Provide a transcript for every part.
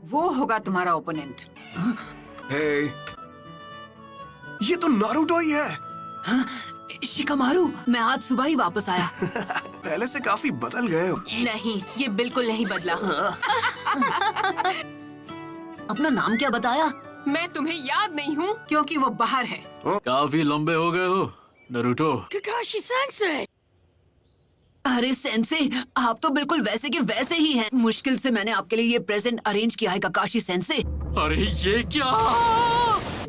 वो होगा तुम्हारा ओपोनेंट। हे, ये तो नारुतो ही है। हाँ, शिकामारू, मैं आज सुबह ही वापस आया। पहले से काफी बदल गए हो। नहीं, ये बिल्कुल नहीं बदला। अपना नाम क्या बताया? मैं तुम्हें याद नहीं हूँ। क्योंकि वो बाहर है। काफी लंबे हो गए हो नारुतो। Kakashi sensei. अरे सेंसे, आप तो बिल्कुल वैसे के वैसे ही हैं। मुश्किल से मैंने आपके लिए ये प्रेजेंट अरेंज किया है काकाशी सेंसे। अरे ये क्या?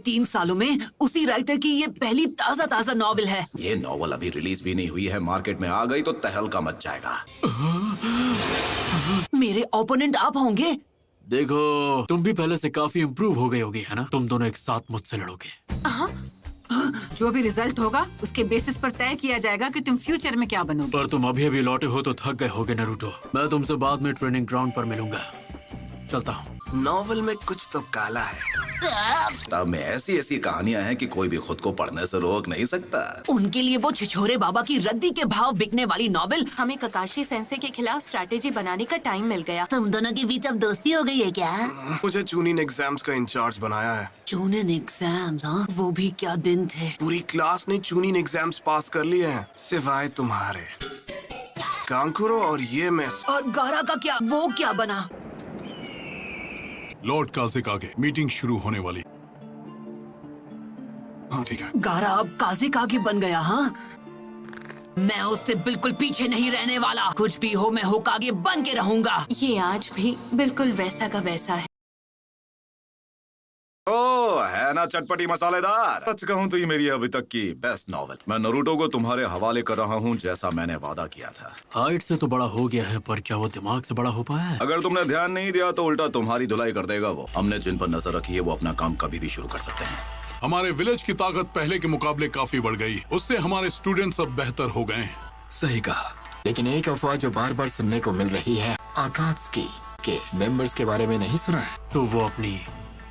3 सालों में उसी राइटर की ये पहली ताजा नॉवेल है। ये नॉवल अभी रिलीज भी नहीं हुई है, मार्केट में आ गई तो तहलका मच जाएगा। मेरे ओपोनेंट आप होंगे। देखो, तुम भी पहले से काफी इम्प्रूव हो गई होगी, है ना? तुम दोनों एक साथ मुझसे लड़ोगे। जो भी रिजल्ट होगा उसके बेसिस पर तय किया जाएगा कि तुम फ्यूचर में क्या बनोगे। पर तुम अभी लौटे हो तो थक गए होगे नारुतो। मैं तुमसे बाद में ट्रेनिंग ग्राउंड पर मिलूंगा। चलता हूँ। नॉवल में कुछ तो काला है। किताब में ऐसी ऐसी कहानियां हैं कि कोई भी खुद को पढ़ने से रोक नहीं सकता। उनके लिए वो छिछोरे बाबा की रद्दी के भाव बिकने वाली नॉवेल। हमें ककाशी सेंसे के खिलाफ स्ट्रैटेजी बनाने का टाइम मिल गया। तुम दोनों के बीच अब दोस्ती हो गई है क्या? मुझे चूनिन एग्जाम्स का इंचार्ज बनाया है। चूनिन एग्जाम्स? हाँ, वो भी क्या दिन थे। पूरी क्लास ने चूनिन एग्जाम्स पास कर लिए हैं, सिवाय तुम्हारे। कांकुरो और ये मिस। और गारा का क्या? वो क्या बना? लॉर्ड काज़ेकागे, मीटिंग शुरू होने वाली। हाँ ठीक है। गारा अब काज़ेकागे बन गया। हाँ, मैं उससे बिल्कुल पीछे नहीं रहने वाला। कुछ भी हो, मैं होकागे बन के रहूंगा। ये आज भी बिल्कुल वैसा का वैसा है। ओ है ना चटपटी मसालेदार। सच कहूँ तो ये मेरी अभी तक की बेस्ट नॉवेल। मैं नारुतो को तुम्हारे हवाले कर रहा हूँ, जैसा मैंने वादा किया था। हाइट से तो बड़ा हो गया है, पर क्या वो दिमाग से बड़ा हो पाया है? अगर तुमने ध्यान नहीं दिया तो उल्टा तुम्हारी धुलाई कर देगा वो। हमने जिन पर नजर रखी है वो अपना काम कभी भी शुरू कर सकते हैं। हमारे विलेज की ताकत पहले के मुकाबले काफी बढ़ गई। उससे हमारे स्टूडेंट्स अब बेहतर हो गए हैं। सही कहा। लेकिन एक अफवाह जो बार बार सुनने को मिल रही है, आकात्सुकी के मेंबर्स के बारे में नहीं सुना है? तो वो अपनी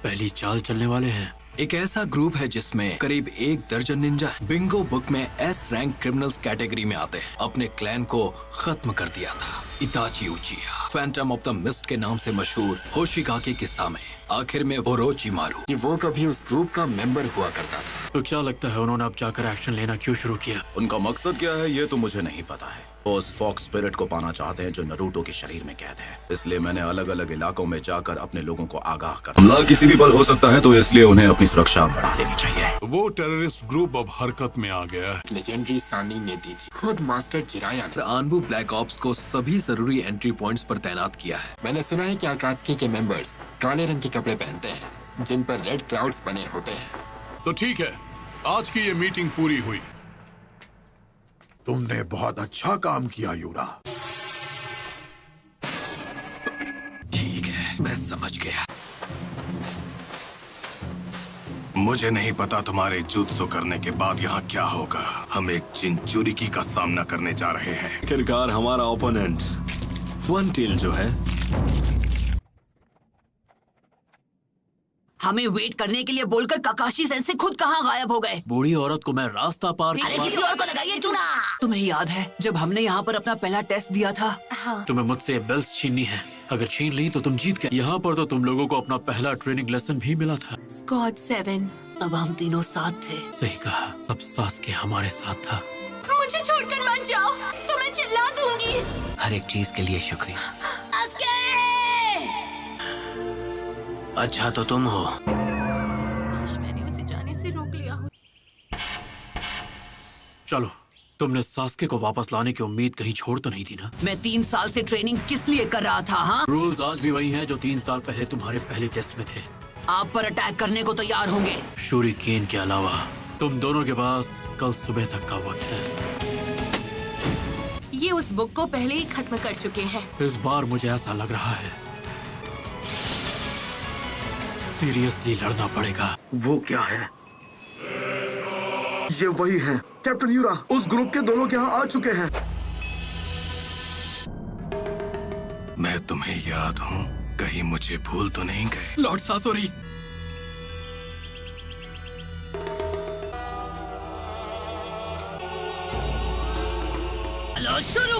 पहली चाल चलने वाले हैं। एक ऐसा ग्रुप है जिसमें करीब 1 दर्जन निंजा बिंगो बुक में एस रैंक क्रिमिनल्स कैटेगरी में आते हैं। अपने क्लैन को खत्म कर दिया था इताची उचिया, फैंटम ऑफ द मिस्ट के नाम से मशहूर होशिगाके के सामने। आखिर में ओरोचिमारू कि वो कभी उस ग्रुप का मेंबर हुआ करता था। तो क्या लगता है उन्होंने अब जाकर एक्शन लेना क्यों शुरू किया? उनका मकसद क्या है ये तो मुझे नहीं पता है। वो उस फॉक्स स्पिरिट को पाना चाहते हैं जो नारुतो के शरीर में कैद है। इसलिए मैंने अलग अलग इलाकों में जाकर अपने लोगों को आगाह कर। हमला किसी भी पल हो सकता है, तो इसलिए उन्हें अपनी सुरक्षा बढ़ा लेनी चाहिए। वो टेररिस्ट ग्रुप अब हरकत में आ गया है। लेजेंडरी सानी ने दी थी, खुद मास्टर जिराया ने। आनबू ब्लैक ऑप्स को सभी जरूरी एंट्री पॉइंट्स पर तैनात किया है। मैंने सुना है कि आकात्सुकी के मेंबर्स काले रंग के कपड़े पहनते हैं जिन पर रेड क्लाउड्स बने होते हैं। तो ठीक है, आज की ये मीटिंग पूरी हुई। तुमने बहुत अच्छा काम किया यूरा। ठीक है, मैं समझ गया। मुझे नहीं पता तुम्हारे जुत्सु करने के बाद यहाँ क्या होगा। हम एक चिंचुरिकी का सामना करने जा रहे हैं। आखिरकार हमारा ओपोनेंट वन टेल जो है। हमें वेट करने के लिए बोलकर काकाशी सेंसे खुद कहाँ गायब हो गए? बूढ़ी औरत को मैं रास्ता पार अरे किसी और को लगाइए चूना। तुम्हें याद है जब हमने यहाँ पर अपना पहला टेस्ट दिया था? हाँ। तुम्हें मुझसे बेल्स छीननी है। अगर छीन ली तो तुम जीत गए। यहाँ पर तो तुम लोगों को अपना पहला ट्रेनिंग लेसन भी मिला था। स्क्वाड 7। तब हम तीनों साथ थे। सही कहा, अब सास्के हमारे साथ था। मुझे छोड़कर मत जाओ, तो मैं चिल्ला दूंगी। हर एक चीज के लिए शुक्रिया। अच्छा तो तुम हो। काश मैंने उसे जाने से रोक लिया हो। चलो, तुमने सास्के को वापस लाने की उम्मीद कहीं छोड़ तो नहीं दी ना? मैं 3 साल से ट्रेनिंग किस लिए कर रहा था? हाँ, रूल्स आज भी वही हैं जो 3 साल पहले तुम्हारे पहले टेस्ट में थे। आप पर अटैक करने को तैयार होंगे। शूरिकेन के अलावा तुम दोनों के पास कल सुबह तक का वक्त है। ये उस बुक को पहले ही खत्म कर चुके हैं। इस बार मुझे ऐसा लग रहा है सीरियसली लड़ना पड़ेगा। वो क्या है? ये वही है कैप्टन यूरा। उस ग्रुप के दोनों के यहाँ आ चुके हैं। मैं तुम्हें याद हूँ, कहीं मुझे भूल तो नहीं गए? लॉर्ड सासोरी। चलो शुरू।